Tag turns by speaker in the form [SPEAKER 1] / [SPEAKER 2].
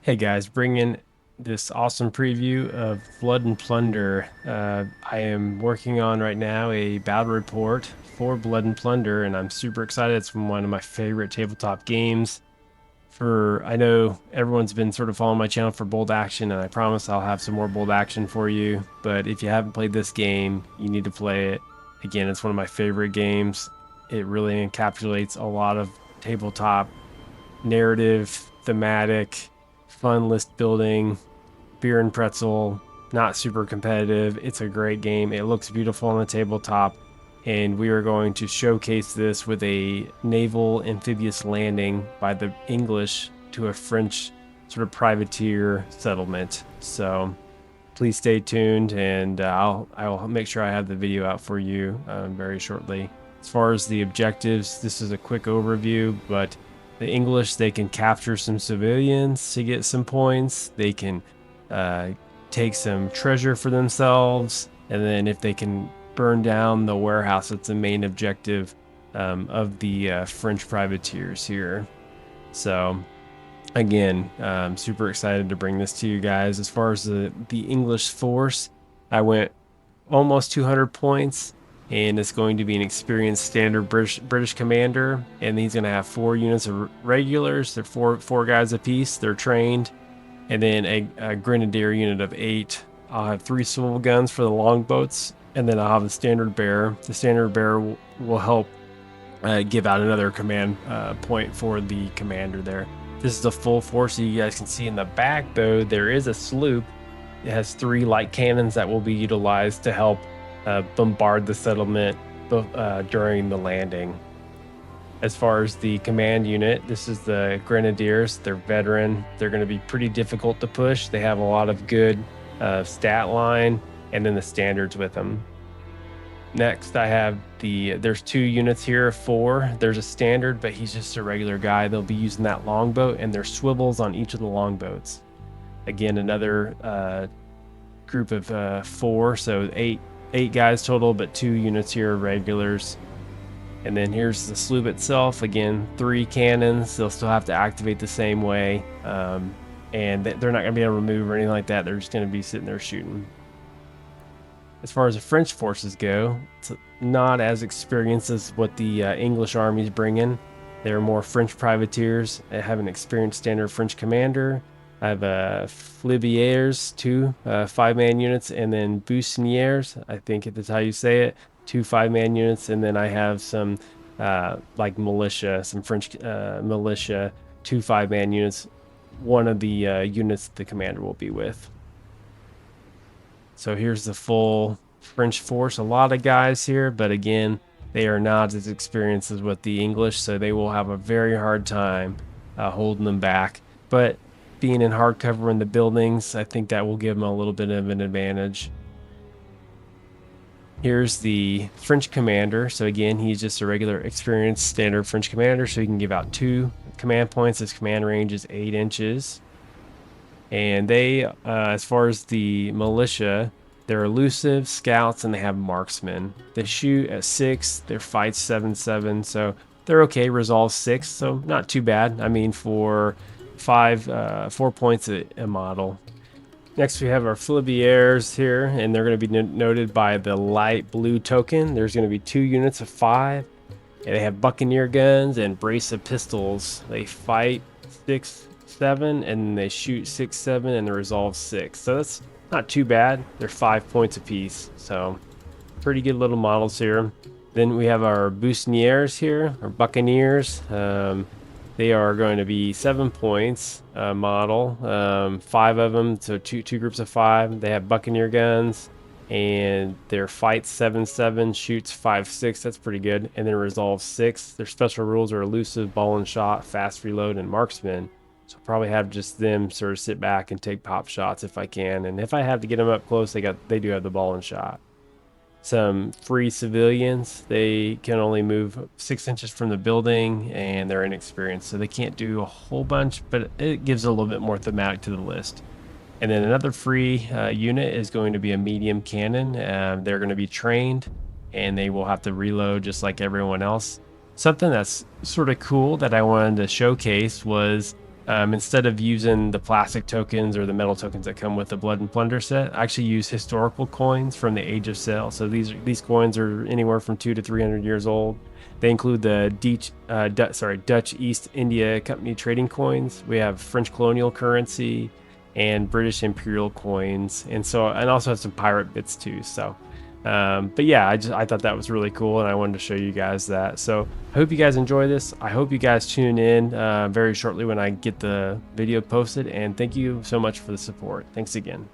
[SPEAKER 1] Hey guys, bringing this awesome preview of Blood and Plunder. I am working on right now a battle report for Blood and Plunder, and I'm super excited. It's one of my favorite tabletop games. I know everyone's been sort of following my channel for bold action, and I promise I'll have some more bold action for you. But if you haven't played this game, you need to play it. Again, it's one of my favorite games. It really encapsulates a lot of tabletop narrative, thematic, fun list building, beer and pretzel, not super competitive. It's a great game. It looks beautiful on the tabletop. And we are going to showcase this with a naval amphibious landing by the English to a French sort of privateer settlement. So please stay tuned, and I will make sure I have the video out for you very shortly. As far as the objectives, this is a quick overview, but the English, they can capture some civilians to get some points. They can take some treasure for themselves, and then if they can burn down the warehouse, that's the main objective of the French privateers here. So again, I'm super excited to bring this to you guys. As far as the English force, I went almost 200 points, and it's going to be an experienced standard British commander, and he's going to have 4 units of regulars. They're four guys apiece. They're trained, and then a grenadier unit of 8. I'll have 3 swivel guns for the longboats, and then I'll have the standard bearer. The standard bearer will help give out another command point for the commander there. This is the full force. So you guys can see in the back, though, there is a sloop. It has 3 light cannons that will be utilized to help bombard the settlement during the landing. As far as the command unit, this is the Grenadiers. They're veteran. They're going to be pretty difficult to push. They have a lot of good stat line, and then the standards with them. Next, I have there's 2 units here of 4. There's a standard, but he's just a regular guy. They'll be using that longboat, and there's swivels on each of the longboats. Again, another group of 4, so eight guys total, but 2 units here are regulars. And then here's the sloop itself. Again, 3 cannons. They'll still have to activate the same way, and they're not going to be able to move or anything like that. They're just going to be sitting there shooting. As far as the French forces go, it's not as experienced as what the English armies bring in. They're more French privateers. I have an experienced standard French commander. I have flibiers, 2 5-man units, and then bucaniers, I think that's how you say it, 2 5-man units. And then I have some like militia, some French militia, 2 5-man units. One of the units the commander will be with. So here's the full French force. A lot of guys here, but again, they are not as experienced as what the English, so they will have a very hard time holding them back. But being in hardcover in the buildings, I think that will give them a little bit of an advantage. Here's the French commander. So again, he's just a regular experienced standard French commander, so he can give out 2 command points. His command range is 8 inches. And they, as far as the militia, they're elusive, scouts, and they have marksmen. They shoot at 6, their fight's 7-7, so they're okay. Resolve 6, so not too bad. I mean, for 4 points a model. Next, we have our flibiers here, and they're going to be noted by the light blue token. There's going to be 2 units of 5. And they have buccaneer guns and brace of pistols. They fight 6, 7, and they shoot 6, 7, and they resolve 6. So that's not too bad. They're 5 points apiece. So pretty good little models here. Then we have our bucaniers here, or buccaneers. They are going to be 7 points model, 5 of them, so two groups of 5. They have buccaneer guns, and their fight 7-7, shoots 5-6. That's pretty good. And then resolve 6. Their special rules are elusive, ball and shot, fast reload, and marksman. So I'll probably have just them sort of sit back and take pop shots if I can. And if I have to get them up close, they do have the ball and shot. Some free civilians, they can only move 6 inches from the building, and they're inexperienced, so they can't do a whole bunch, but it gives a little bit more thematic to the list. And then another free unit is going to be a medium cannon. They're going to be trained, and they will have to reload just like everyone else. Something that's sort of cool that I wanted to showcase was Instead of using the plastic tokens or the metal tokens that come with the Blood and Plunder set, I actually use historical coins from the Age of Sail. So these coins are anywhere from 200 to 300 years old. They include the Dutch East India Company trading coins. We have French colonial currency and British imperial coins, and also have some pirate bits too. So but yeah, I thought that was really cool, and I wanted to show you guys that. So I hope you guys enjoy this. I hope you guys tune in very shortly when I get the video posted, and thank you so much for the support. Thanks again.